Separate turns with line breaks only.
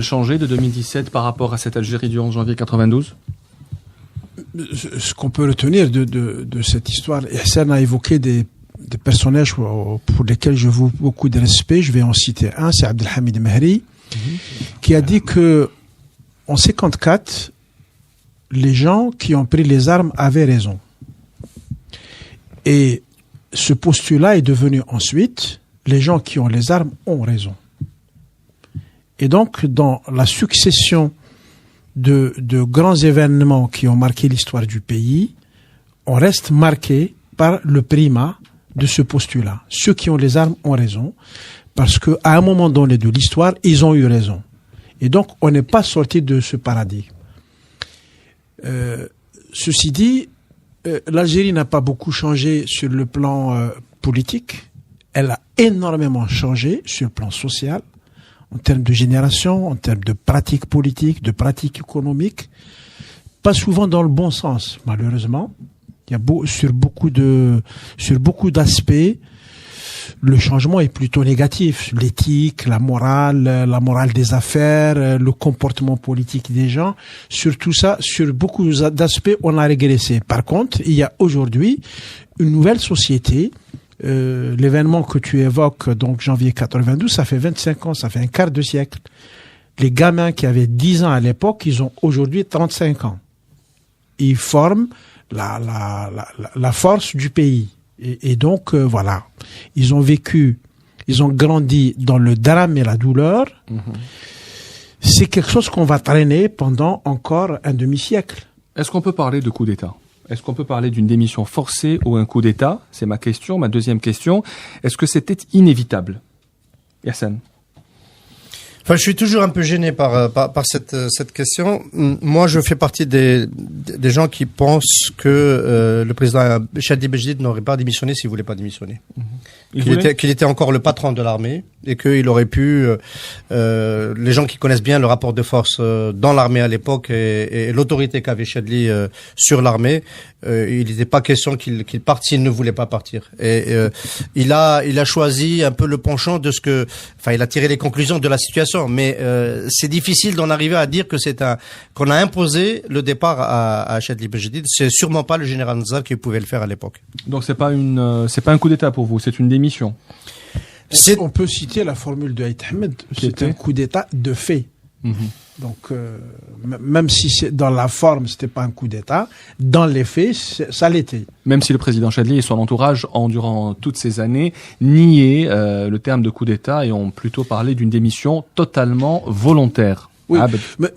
changé de 2017 par rapport à cette Algérie du 11 janvier 92?
Ce qu'on peut retenir de cette histoire, Ihsan a évoqué des personnages pour lesquels je voue beaucoup de respect. Je vais en citer un, c'est Abdelhamid Mehri, qui a dit que en 54, les gens qui ont pris les armes avaient raison. Et ce postulat est devenu ensuite, les gens qui ont les armes ont raison. Et donc, dans la succession de grands événements qui ont marqué l'histoire du pays, on reste marqué par le primat de ce postulat. Ceux qui ont les armes ont raison, parce qu'à un moment donné de l'histoire, ils ont eu raison. Et donc, on n'est pas sorti de ce paradigme. Ceci dit, l'Algérie n'a pas beaucoup changé sur le plan politique. Elle a énormément changé sur le plan social, en termes de génération, en termes de pratiques politiques, de pratiques économiques. Pas souvent dans le bon sens, malheureusement. Il y a sur beaucoup d'aspects, le changement est plutôt négatif. L'éthique, la morale des affaires, le comportement politique des gens. Sur tout ça, sur beaucoup d'aspects, on a régressé. Par contre, il y a aujourd'hui une nouvelle société. L'événement que tu évoques, donc janvier 92, ça fait 25 ans, ça fait un quart de siècle. Les gamins qui avaient 10 ans à l'époque, ils ont aujourd'hui 35 ans. Ils forment la force du pays. Et donc, voilà. Ils ont grandi dans le drame et la douleur. C'est quelque chose qu'on va traîner pendant encore un demi-siècle.
Est-ce qu'on peut parler de coup d'État? Est-ce qu'on peut parler d'une démission forcée ou un coup d'État? C'est ma question. Ma deuxième question, est-ce que c'était inévitable? Ihsan.
Enfin, je suis toujours un peu gêné par cette question. Moi, je fais partie des gens qui pensent que le président Chadli Bejidid n'aurait pas démissionné s'il voulait pas démissionner. Qu'il était encore le patron de l'armée et qu'il aurait pu, les gens qui connaissent bien le rapport de force dans l'armée à l'époque et l'autorité qu'avait Chadli sur l'armée, il n'était pas question qu'il parte s'il ne voulait pas partir. Et il a choisi un peu le penchant de il a tiré les conclusions de la situation. Mais c'est difficile d'en arriver à dire que qu'on a imposé le départ à Chadli Bejidid. C'est sûrement pas le général Nazar qui pouvait le faire à l'époque.
Donc c'est pas un coup d'État pour vous, c'est une démission.
On peut citer la formule de Aït Ahmed, c'est un coup d'État de fait. Donc, même si dans la forme, c'était pas un coup d'État, dans les faits, ça l'était.
Même si le président Chadli et son entourage ont, durant toutes ces années, nié le terme de coup d'État et ont plutôt parlé d'une démission totalement volontaire.
Oui,